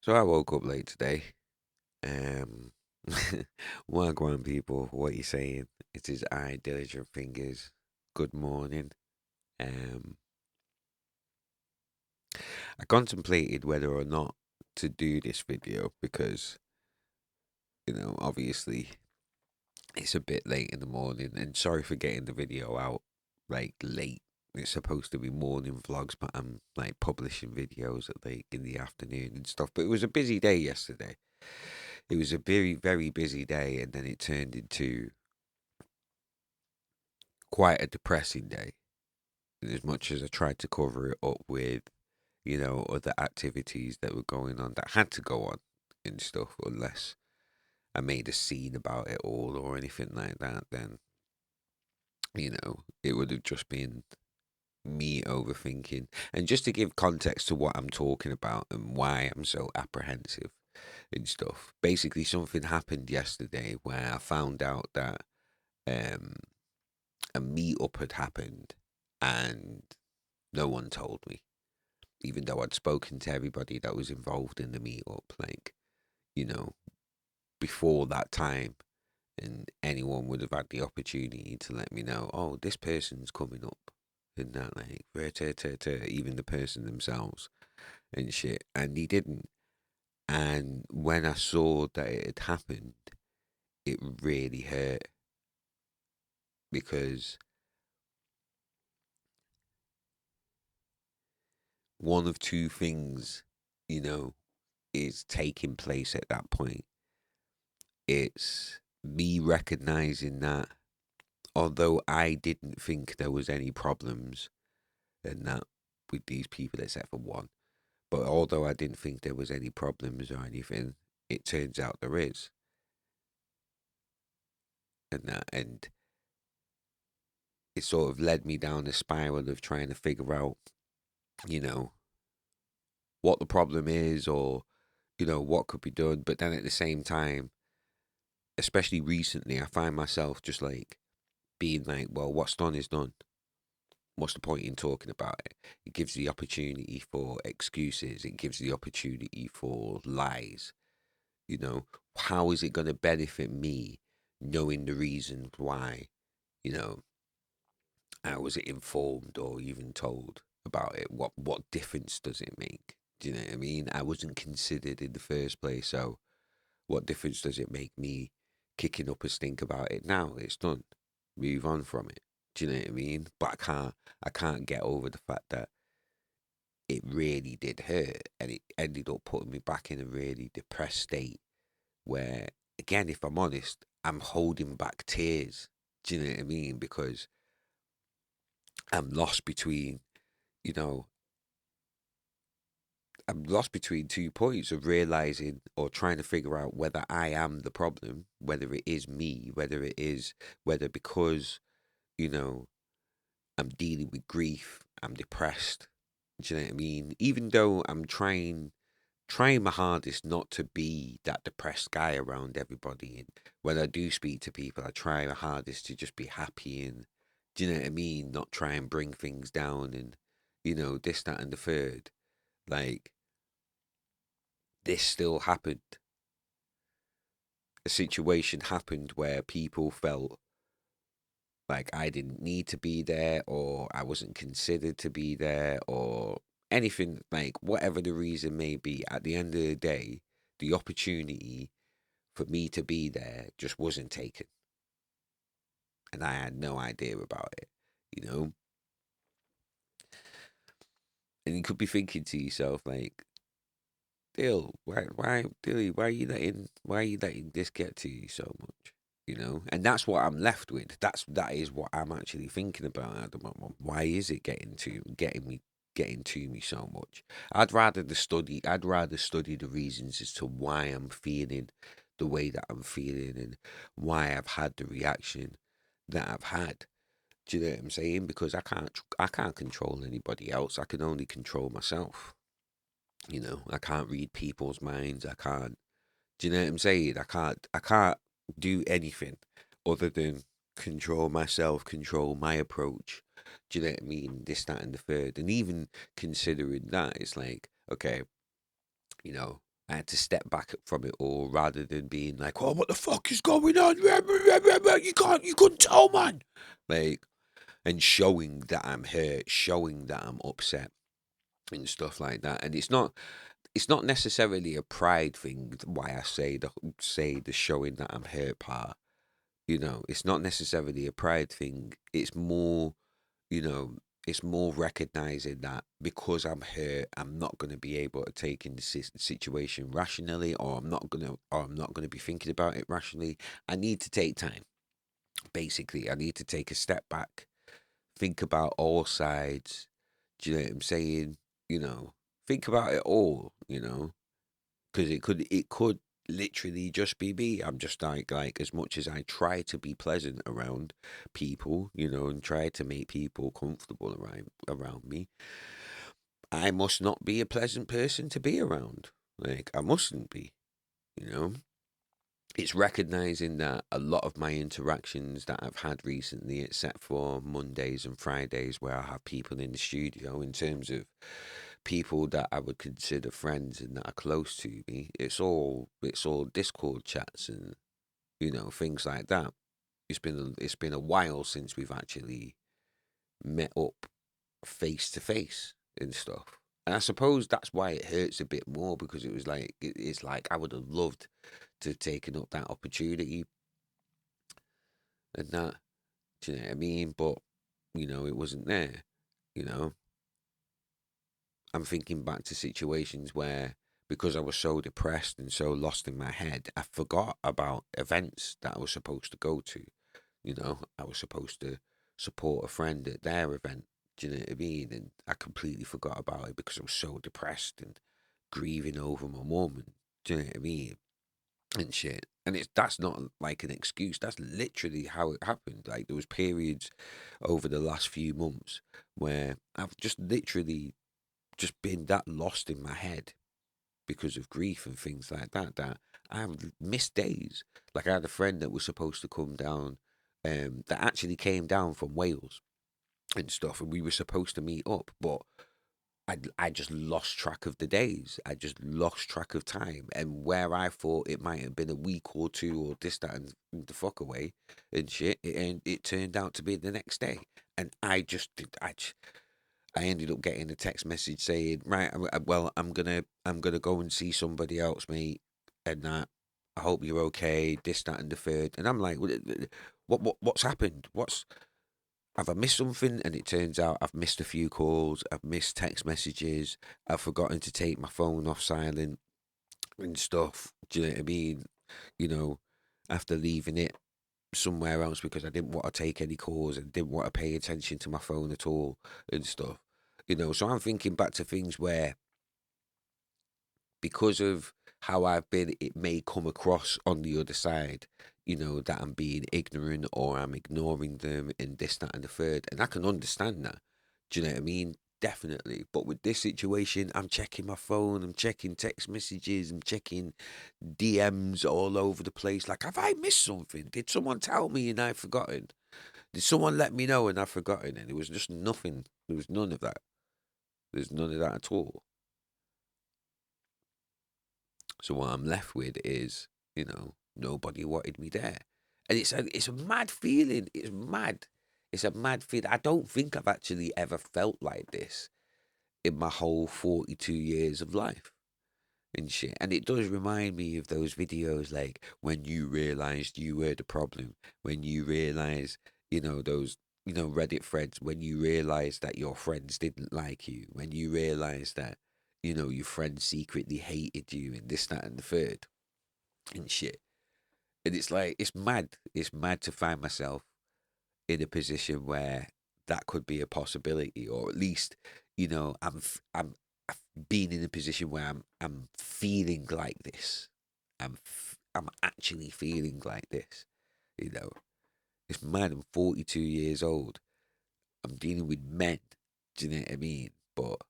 So I woke up late today. Um, Wagwan people, what you saying? It is I, Diligent Fingers. Good morning. Um, I contemplated whether or not to do this video because, obviously it's a bit late in the morning, and sorry for getting the video out like late. It's supposed to be morning vlogs, but I'm like publishing videos at like in the afternoon and stuff. But it was a busy day yesterday. It was a very, very busy day, and then it turned into quite a depressing day. And as much as I tried to cover it up with, other activities that were going on that had to go on and stuff, unless I made a scene about it all or anything like that, then, it would have just been me overthinking. And just to give context to what I'm talking about and why I'm so apprehensive and stuff, basically, something happened yesterday where I found out that um, a meetup had happened and no one told me, even though I'd spoken to everybody that was involved in the meetup, like, you know, before that time, and anyone would have had the opportunity to let me know, oh, this person's coming up, and that, like, even the person themselves and shit, and he didn't. And when I saw that it had happened, it really hurt because one of two things, you know, is taking place at that point. It's me recognizing that although I didn't think there was any problems and that with these people except for one, but although I didn't think there was any problems or anything, it turns out there is. And it sort of led me down a spiral of trying to figure out, you know, what the problem is or, what could be done. But then at the same time, especially recently, I find myself just like being like, well, what's done is done. What's the point in talking about it? It gives the opportunity for excuses. It gives the opportunity for lies. How is it going to benefit me knowing the reasons why, you know, I was informed or even told about it? What difference does it make? Do you know what I mean? I wasn't considered in the first place, so what difference does it make me kicking up a stink about it now? It's done. Move on from it. Do you know what I mean? But I can't get over the fact that it really did hurt and it ended up putting me back in a really depressed state where, again, if I'm honest, I'm holding back tears. Do you know what I mean? Because I'm lost between, you know, I'm lost between 2 points of realizing or trying to figure out whether I am the problem, whether it is me, whether because, you know, I'm dealing with grief, I'm depressed. Do you know what I mean? Even though I'm trying my hardest not to be that depressed guy around everybody. And when I do speak to people, I try my hardest to just be happy and, do you know what I mean? Not try and bring things down and, this, that, and the third. Like, this still happened. A situation happened where people felt like I didn't need to be there or I wasn't considered to be there or anything, like whatever the reason may be. At the end of the day, the opportunity for me to be there just wasn't taken. And I had no idea about it, you know? And you could be thinking to yourself, like, Dilly, why are you letting this get to you so much? And that's what I'm left with. That is what I'm actually thinking about at the moment. Why is it getting to me so much? I'd rather study the reasons as to why I'm feeling the way that I'm feeling and why I've had the reaction that I've had. Do you know what I'm saying? Because I can't control anybody else. I can only control myself. I can't read people's minds. I can't. Do you know what I'm saying? I can't do anything other than control myself, control my approach. Do you know what I mean? This, that, and the third. And even considering that, it's like, okay, you know, I had to step back from it all rather than being like, "Oh, what the fuck is going on? You couldn't tell, man." Like, and showing that I'm hurt, showing that I'm upset and stuff like that. And it's not necessarily a pride thing. Why I say the showing that I'm hurt part. It's not necessarily a pride thing. It's more, you know, it's more recognizing that because I'm hurt, I'm not going to be able to take in the situation rationally, or I'm not gonna be thinking about it rationally. I need to take time. Basically, I need to take a step back, think about all sides. Do you know what I'm saying? You know, think about it all. Because it could literally just be me. I'm just like as much as I try to be pleasant around people, and try to make people comfortable around me, I must not be a pleasant person to be around. Like I mustn't be, you know. It's recognizing that a lot of my interactions that I've had recently, except for Mondays and Fridays where I have people in the studio, in terms of people that I would consider friends and that are close to me, it's all Discord chats and things like that. It's been a while since we've actually met up face to face and stuff. And I suppose that's why it hurts a bit more, because it was like it's like I would have loved to have taken up that opportunity and that. Do you know what I mean? But it wasn't there. You know, I'm thinking back to situations where, because I was so depressed and so lost in my head, I forgot about events that I was supposed to go to. I was supposed to support a friend at their event. Do you know what I mean? And I completely forgot about it because I was so depressed and grieving over my mum. And do you know what I mean? And shit. And that's not like an excuse. That's literally how it happened. Like there was periods over the last few months where I've just literally just been that lost in my head because of grief and things like that, that I've missed days. Like I had a friend that was supposed to come down, that actually came down from Wales and stuff, and we were supposed to meet up, but I just lost track of the days. I just lost track of time, and where I thought it might have been a week or two or this, that, and the fuck away and shit, and it turned out to be the next day, and I just did. I ended up getting a text message saying, "Right, well, I'm gonna go and see somebody else, mate, and that. I hope you're okay. This, that, and the third." And I'm like, what's happened? Have I missed something?" And it turns out I've missed a few calls. I've missed text messages. I've forgotten to take my phone off silent and stuff. Do you know what I mean? You know, after leaving it somewhere else because I didn't want to take any calls and didn't want to pay attention to my phone at all and stuff. So I'm thinking back to things where, because of how I've been, it may come across on the other side, that I'm being ignorant or I'm ignoring them and this, that, and the third. And I can understand that. Do you know what I mean? Definitely. But with this situation, I'm checking my phone, I'm checking text messages, I'm checking DMs all over the place. Like, have I missed something? Did someone tell me and I've forgotten? Did someone let me know and I've forgotten? And it was just nothing. There was none of that. There's none of that at all. So what I'm left with is, nobody wanted me there. And it's a mad feeling. It's mad. It's a mad feeling. I don't think I've actually ever felt like this in my whole 42 years of life and shit. And it does remind me of those videos, like when you realized you were the problem, when you realize, those, Reddit threads, when you realize that your friends didn't like you, when you realize that, your friends secretly hated you and this, that, and the third and shit. And it's like, it's mad. It's mad to find myself in a position where that could be a possibility, or at least, I've been in a position where I'm feeling like this. I'm actually feeling like this. You know, it's mad. I'm 42 years old. I'm dealing with men. Do you know what I mean? But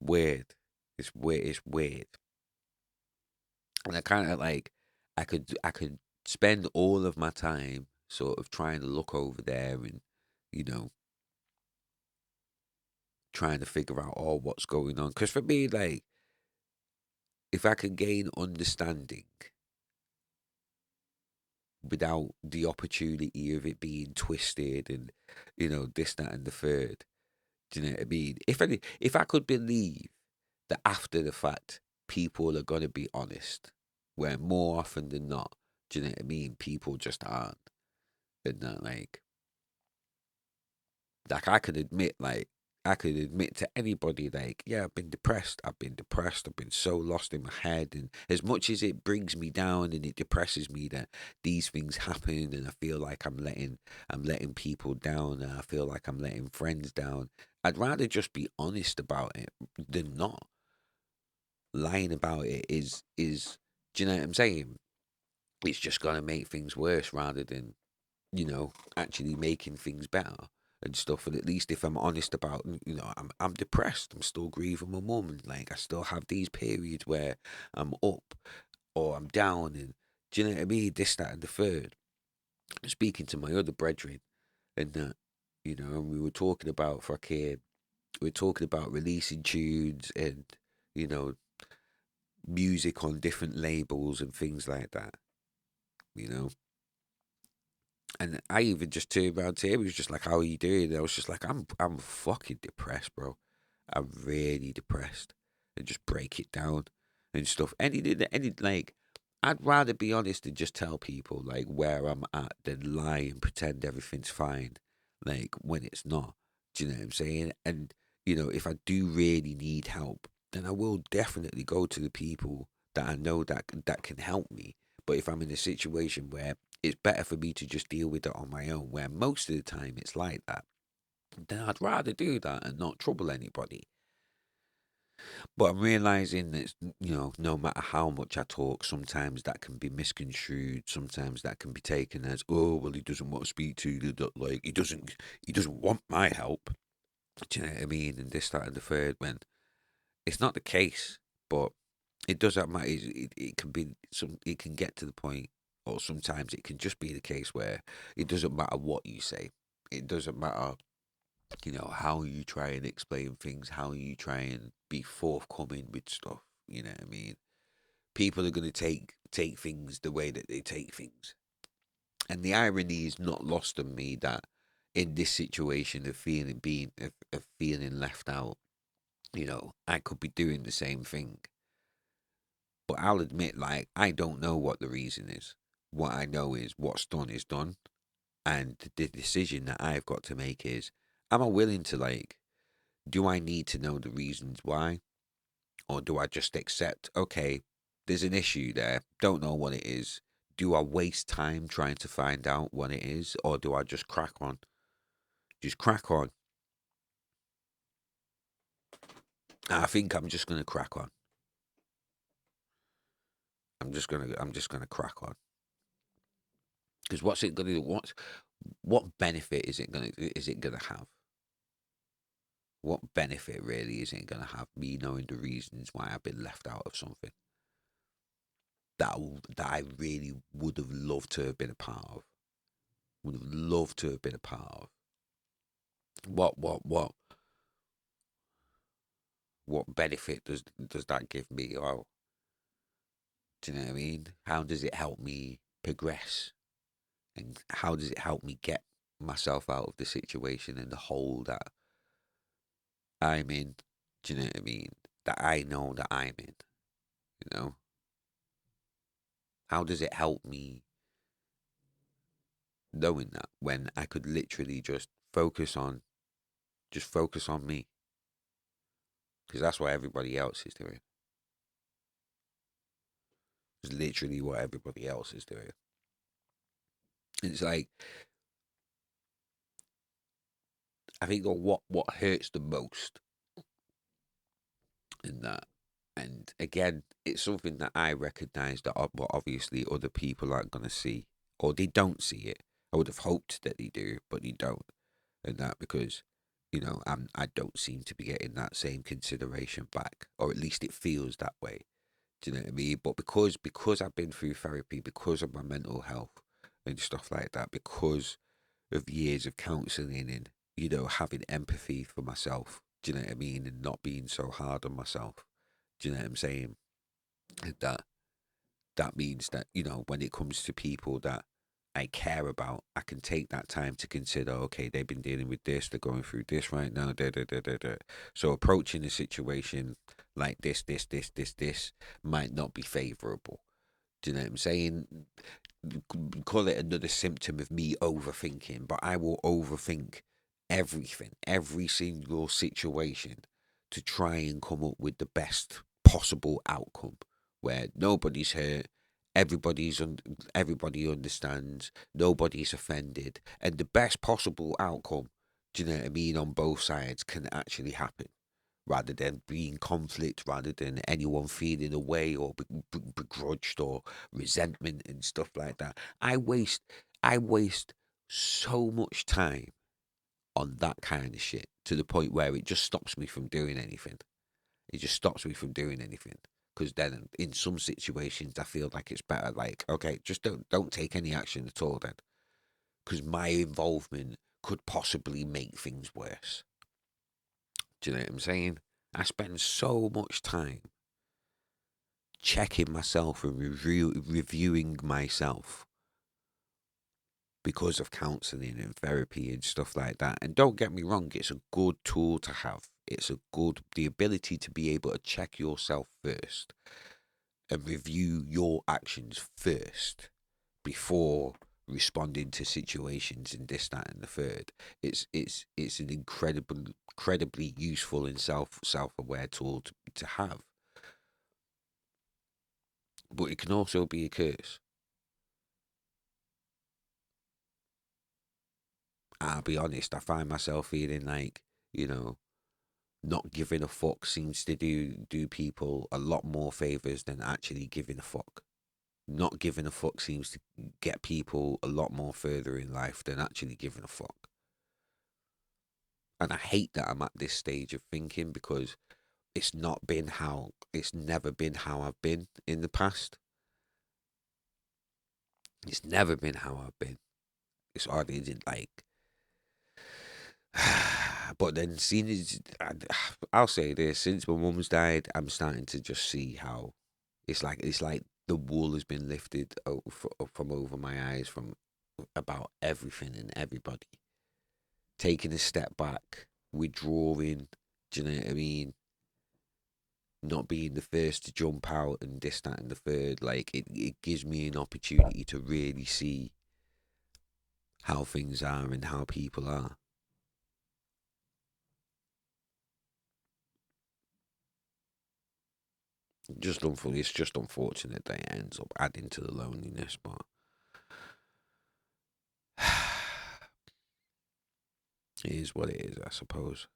weird. It's weird. It's weird. And I kind of like, I could spend all of my time sort of trying to look over there and, you know, trying to figure out all what's going on. Because for me, like, if I can gain understanding without the opportunity of it being twisted and, this, that, and the third. Do you know what I mean? If I could believe that after the fact people are gonna be honest, where more often than not, do you know what I mean? People just aren't, and that like I could admit to anybody, like, yeah, I've been so lost in my head, and as much as it brings me down and it depresses me that these things happen, and I feel like I'm letting people down, and I feel like I'm letting friends down. I'd rather just be honest about it than not. Lying about it is do you know what I'm saying? It's just gonna make things worse rather than, actually making things better and stuff. And at least if I'm honest about, I'm depressed. I'm still grieving my mum, and like I still have these periods where I'm up or I'm down, and do you know what I mean? This, that, and the third. Speaking to my other brethren, and that, and we were talking about fucking, we were talking about releasing tunes and, you know, music on different labels and things like that, you know. And I even just turned around to him. He was just like, "How are you doing?" And I was just like, I'm fucking depressed, bro. I'm really depressed." And just break it down and stuff. Any like, I'd rather be honest and just tell people like where I'm at than lie and pretend everything's fine, like when it's not. Do you know what I'm saying? And if I do really need help, then I will definitely go to the people that I know that can help me. But if I'm in a situation where it's better for me to just deal with it on my own, where most of the time it's like that, then I'd rather do that and not trouble anybody. But I'm realizing that, no matter how much I talk, sometimes that can be misconstrued. Sometimes that can be taken as, oh, well, he doesn't want to speak to you. Like he doesn't want my help. Do you know what I mean? And this, that, and the third. When it's not the case, but it doesn't matter. It can be some. It can get to the point, or sometimes it can just be the case where it doesn't matter what you say. It doesn't matter, how you try and explain things, how you try and be forthcoming with stuff. You know what I mean? People are gonna take things the way that they take things, and the irony is not lost on me that in this situation of feeling left out, I could be doing the same thing. But I'll admit, like, I don't know what the reason is. What I know is what's done is done. And the decision that I've got to make is, am I willing to, like, do I need to know the reasons why? Or do I just accept, okay, there's an issue there, don't know what it is. Do I waste time trying to find out what it is? Or do I just crack on? Just crack on. I think I'm just gonna crack on. I'm just gonna crack on. Because what's it gonna do? What benefit is it gonna have? What benefit really is it gonna have me knowing the reasons why I've been left out of something that I really would have loved to have been a part of? Would have loved to have been a part of. What benefit does that give me? Oh, do you know what I mean? How does it help me progress? And how does it help me get myself out of the situation and the hole that I'm in? Do you know what I mean? That I know that I'm in, you know? How does it help me knowing that when I could literally just focus on me? Because that's what everybody else is doing. It's literally what everybody else is doing. It's like, I think what hurts the most in that. And again, it's something that I recognize that, but obviously other people aren't gonna see, or they don't see it. I would have hoped that they do, but they don't, and that because, I don't seem to be getting that same consideration back, or at least it feels that way. Do you know what I mean? But because I've been through therapy, because of my mental health and stuff like that, because of years of counselling and having empathy for myself. Do you know what I mean? And not being so hard on myself. Do you know what I'm saying? that that means that, when it comes to people that I care about, I can take that time to consider, okay, they've been dealing with this, they're going through this right now, da da da da da. So approaching a situation like this might not be favorable. Do you know what I'm saying? Call it another symptom of me overthinking, but I will overthink everything, every single situation to try and come up with the best possible outcome where nobody's hurt, everybody understands, nobody's offended, and the best possible outcome, do you know what I mean, on both sides can actually happen rather than being conflict, rather than anyone feeling away or begrudged or resentment and stuff like that. I waste so much time on that kind of shit to the point where it just stops me from doing anything. It just stops me from doing anything. Because then, in some situations, I feel like it's better. Like, okay, just don't take any action at all. Then, because my involvement could possibly make things worse. Do you know what I'm saying? I spend so much time checking myself and reviewing myself because of counseling and therapy and stuff like that. And don't get me wrong, it's a good tool to have. The ability to be able to check yourself first and review your actions first before responding to situations and this, that, and the third. It's an incredibly useful and self-aware tool to have. But it can also be a curse. I'll be honest, I find myself feeling like, you know, not giving a fuck seems to do people a lot more favors than actually giving a fuck. Not giving a fuck seems to get people a lot more further in life than actually giving a fuck. And I hate that I'm at this stage of thinking because it's never been how I've been in the past. It's never been how I've been. It's hardly like but then seeing as I'll say this, since my mum's died, I'm starting to just see how it's like the wool has been lifted from over my eyes from about everything and everybody. Taking a step back, withdrawing, do you know what I mean? Not being the first to jump out and this, that, and the third. Like it gives me an opportunity to really see how things are and how people are. It's just unfortunate that it ends up adding to the loneliness, but it is what it is, I suppose.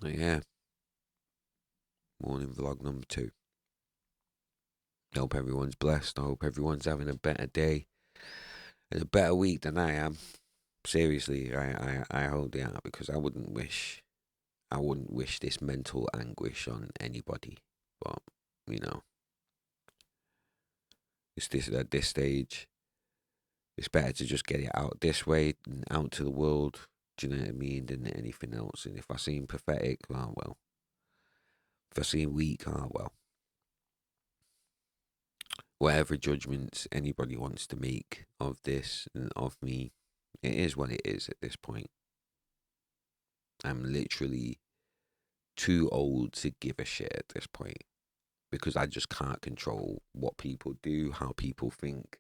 But yeah, morning vlog number 2. I hope everyone's blessed. I hope everyone's having a better day and a better week than I am. Seriously, I hope they are because I wouldn't wish this mental anguish on anybody. But you know, it's this at this stage. It's better to just get it out this way and out to the world. Do you know what I mean? Than anything else. And if I seem pathetic, oh well. If I seem weak, oh well. Whatever judgments anybody wants to make of this and of me, it is what it is at this point. I'm literally too old to give a shit at this point because I just can't control what people do, how people think,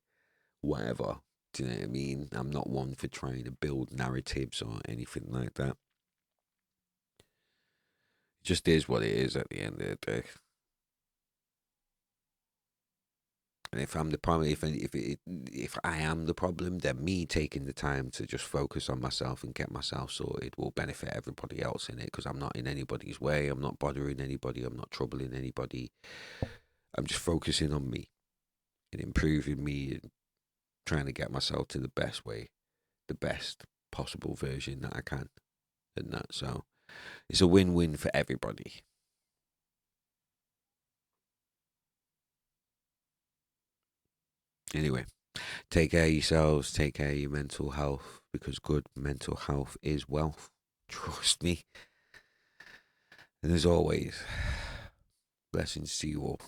whatever. Do you know what I mean? I'm not one for trying to build narratives or anything like that. It just is what it is at the end of the day. And if I'm the problem, if I am the problem, then me taking the time to just focus on myself and get myself sorted will benefit everybody else in it because I'm not in anybody's way. I'm not bothering anybody. I'm not troubling anybody. I'm just focusing on me and improving me and trying to get myself to the best way, the best possible version that I can, and that. So it's a win-win for everybody. Anyway, take care of yourselves. Take care of your mental health because good mental health is wealth. Trust me. And as always, blessings to you all.